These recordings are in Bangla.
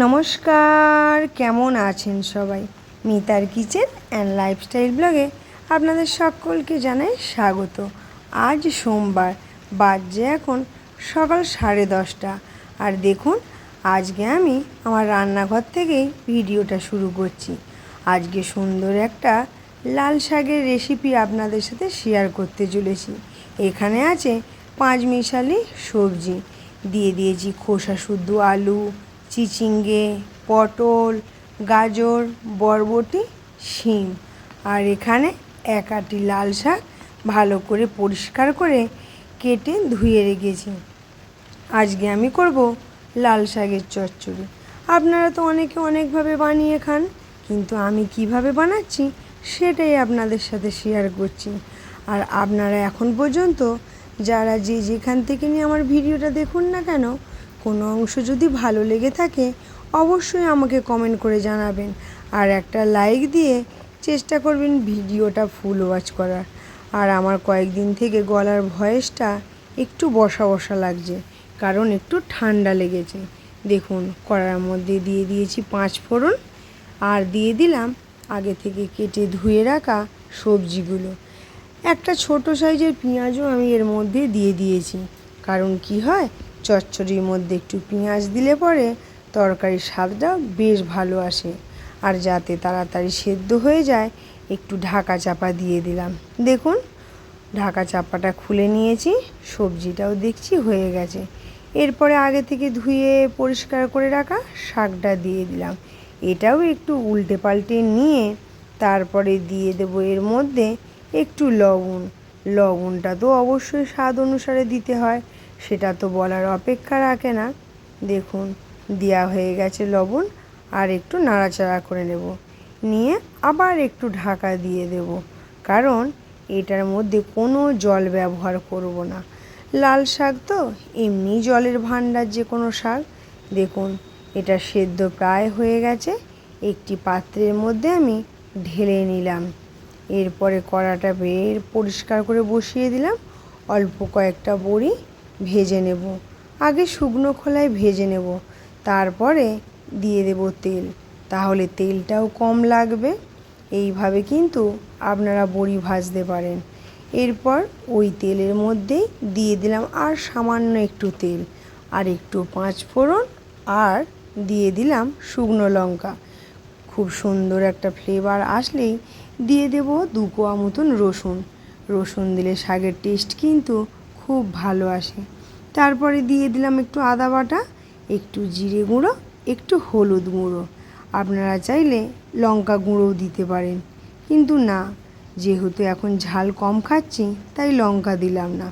নমস্কার, কেমন আছেন সবাই? মিতার কিচেন অ্যান্ড লাইফস্টাইল ব্লগে আপনাদের সকলকে জানাই স্বাগত। আজ সোমবার, বাজে এখন সকাল 10:30। আর দেখুন, আজকে আমি আমার রান্নাঘর থেকেই ভিডিওটা শুরু করছি। আজকে সুন্দর একটা লাল শাকের রেসিপি আপনাদের সাথে শেয়ার করতে চলেছি। এখানে আছে 5 মিশালি সবজি, দিয়ে দিয়েছি খোসা শুদ্ধ আলু, চিচিঙ্গে, পটল, গাজর, বরবটি, শিম। আর এখানে এক আঁটি লাল শাক ভালো করে পরিষ্কার করে কেটে ধুয়ে রেখেছি। আজকে আমি করব লাল শাকের চচ্চড়ি। আপনারা তো অনেকে অনেকভাবে বানিয়ে খান, কিন্তু আমি কিভাবে বানাচ্ছি সেটাই আপনাদের সাথে শেয়ার করছি। আর আপনারা এখন পর্যন্ত যারা যেখান থেকে নিয়ে আমার ভিডিওটা দেখুন না কেন, কোনো অংশ যদি ভালো লেগে থাকে অবশ্যই আমাকে কমেন্ট করে জানাবেন। আর একটা লাইক দিয়ে চেষ্টা করবেন ভিডিওটা ফুল ওয়াচ করার। আর আমার কয়েকদিন থেকে গলার ভয়েসটা একটু বসা বসা লাগছে, কারণ একটু ঠান্ডা লেগেছে। দেখুন, কড়ার মধ্যে দিয়ে দিয়েছি 5 ফোড়ন, আর দিয়ে দিলাম আগে থেকে কেটে ধুয়ে রাখা সবজিগুলো। একটা ছোট সাইজের পেঁয়াজও আমি এর মধ্যে দিয়ে দিয়েছি, কারণ কি হয়, চচ্চড়ির মধ্যে একটু পেঁয়াজ দিলে পরে তরকারির স্বাদটা বেশ ভালো আসে। আর যাতে তাড়াতাড়ি সেদ্ধ হয়ে যায়, একটু ঢাকা চাপা দিয়ে দিলাম। দেখুন, ঢাকা চাপাটা খুলে নিয়েছি, সবজিটাও দেখছি হয়ে গেছে। এরপরে আগে থেকে ধুয়ে পরিষ্কার করে রাখা শাকটা দিয়ে দিলাম। এটাও একটু উল্টে পাল্টে নিয়ে তারপরে দিয়ে দেবো এর মধ্যে একটু লবণ। লবণটা তো অবশ্যই স্বাদ অনুসারে দিতে হয়, সেটা তো বলার অপেক্ষা রাখে না। দেখুন, দেওয়া হয়ে গেছে লবণ, আর একটু নাড়াচাড়া করে নেব, নিয়ে আবার একটু ঢাকা দিয়ে দেব, কারণ এটার মধ্যে কোনো জল ব্যবহার করব না। লাল শাক তো এমনি জলের ভাণ্ডার যে কোনো শাক। দেখুন, এটা সেদ্ধ প্রায় হয়ে গেছে। একটি পাত্রের মধ্যে আমি ঢেলে নিলাম। এরপরে কড়াটা পরিষ্কার করে বসিয়ে দিলাম। অল্প কয়েকটা বড়ি ভেজে নেব। আগে শুকনো খোলায় ভেজে নেব, তারপরে দিয়ে দেব তেল, তাহলে তেলটাও কম লাগবে। এইভাবে কিন্তু আপনারা বড়ি ভাজতে পারেন। এরপর ওই তেলের মধ্যেই দিয়ে দিলাম আর সামান্য একটু তেল, আর একটু 5 ফোড়ন, আর দিয়ে দিলাম শুকনো লঙ্কা। খুব সুন্দর একটা ফ্লেভার আসলেই দিয়ে দেব 2 কোয়া মতন রসুন। রসুন দিলে শাকের টেস্ট কিন্তু খুব ভালো আসে। তারপরে দিয়ে দিলাম একটু আদা বাটা, একটু জিরে গুঁড়ো, একটু হলুদ গুঁড়ো। আপনারা চাইলে লঙ্কা গুঁড়োও দিতে পারেন, কিন্তু না, যেহেতু এখন ঝাল কম খাচ্ছি তাই লঙ্কা দিলাম না।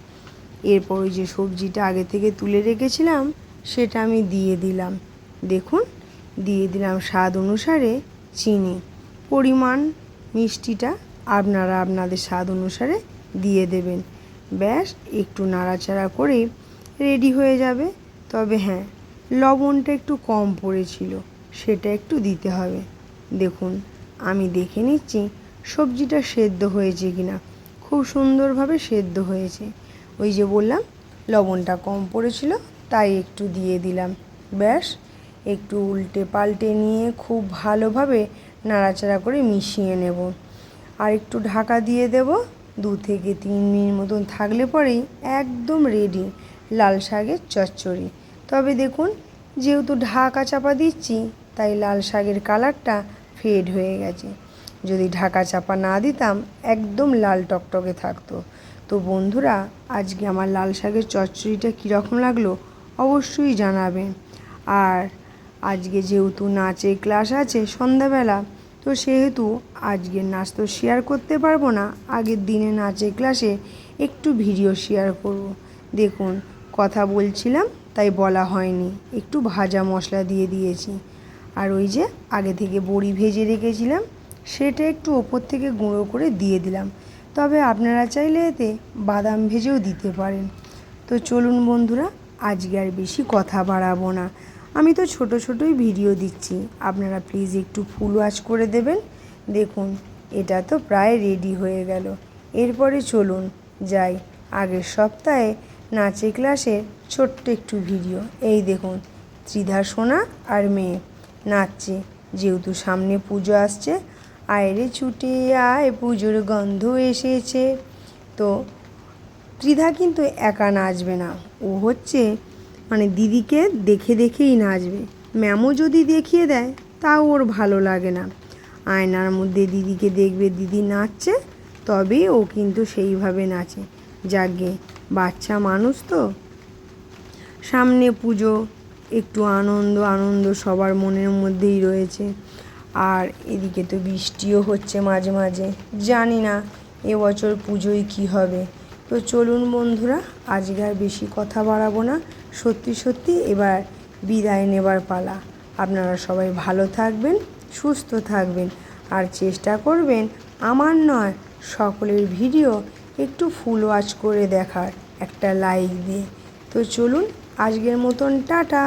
এরপর ওই যে সবজিটা আগে থেকে তুলে রেখেছিলাম সেটা আমি দিয়ে দিলাম। দেখুন, দিয়ে দিলাম স্বাদ অনুসারে চিনি। পরিমাণ মিষ্টিটা আপনারা আপনাদের স্বাদ অনুসারে দিয়ে দেবেন। ব্যাস, একটু নাড়াচাড়া করে রেডি হয়ে যাবে। তবে হ্যাঁ, লবণটা একটু কম পড়েছিল, সেটা একটু দিতে হবে। দেখুন, আমি দেখে নিচ্ছি সবজিটা সেদ্ধ হয়েছে কিনা। খুব সুন্দরভাবে সেদ্ধ হয়েছে। ওই যে বললাম লবণটা কম পড়েছিল, তাই একটু দিয়ে দিলাম। ব্যাস, একটু উল্টে পাল্টে নিয়ে খুব ভালোভাবে নাড়াচাড়া করে মিশিয়ে নেব। আর একটু ঢাকা দিয়ে দেব। 2 থেকে 3 মিনিট মতন থাকলে পরেই একদম রেডি লাল শাকের চচ্চড়ি। তবে দেখুন, যেহেতু ঢাকা চাপা দিচ্ছি তাই লাল শাকের কালারটা ফেড হয়ে গেছে। যদি ঢাকা চাপা না দিতাম একদম লাল টকটকে থাকতো। তো বন্ধুরা, আজকে আমার লাল শাকের চচ্চড়িটা কীরকম লাগলো অবশ্যই জানাবেন। আর আজকে যেহেতু নাচের ক্লাস আছে সন্ধ্যাবেলা, তো সেহেতু আজকের নাচ তো শেয়ার করতে পারবো না। আগের দিনে নাচের ক্লাসে একটু ভিডিও শেয়ার করব। দেখুন, কথা বলছিলাম তাই বলা হয়নি, একটু ভাজা মশলা দিয়ে দিয়েছি। আর ওই যে আগে থেকে বড়ি ভেজে রেখেছিলাম সেটা একটু ওপর থেকে গুঁড়ো করে দিয়ে দিলাম। তবে আপনারা চাইলে এতে বাদাম ভেজেও দিতে পারেন। তো চলুন বন্ধুরা, আজকে আর বেশি কথা বাড়াবো না। আমি তো ছোট ছোটোই ভিডিও দিচ্ছি, আপনারা প্লিজ একটু ফুল ওয়াচ করে দেবেন। দেখুন, এটা তো প্রায় রেডি হয়ে গেল। এরপরে চলুন যাই আগের সপ্তাহে নাচের ক্লাসের ছোট্ট একটু ভিডিও। এই দেখুন, ত্রিধা সোনা আর মেয়ে নাচছে, যেহেতু সামনে পুজো আসছে। আয় রে ছুটে আয়, পুজোর গন্ধ এসেছে। তো ত্রিধা কিন্তু একা নাচবে না, ও হচ্ছে দিদিকে দেখে দেখেই নাচবে। ম্যামও যদি দেখিয়ে দেয় তাও ওর ভালো লাগে না। আয়নার মধ্যে দিদিকে দেখবে দিদি নাচছে, তবেই ও কিন্তু সেইভাবে নাচে। যাকগে, বাচ্চা মানুষ তো। সামনে পুজো, একটু আনন্দ আনন্দ সবার মনের মধ্যেই রয়েছে। আর এদিকে তো বৃষ্টিও হচ্ছে মাঝে মাঝে, জানি না এবছর পুজোয় কী হবে। তো চলুন বন্ধুরা, আজকে আর বেশি কথা বাড়াবো না। সত্যি সত্যি এবার বিদায় নেবার পালা। আপনারা সবাই ভালো থাকবেন, সুস্থ থাকবেন, আর চেষ্টা করবেন আমার নয় সকলের ভিডিও একটু ফুল ওয়াচ করে দেখার, একটা লাইক দিয়ে। তো চলুন, আজকের মতন টাটা।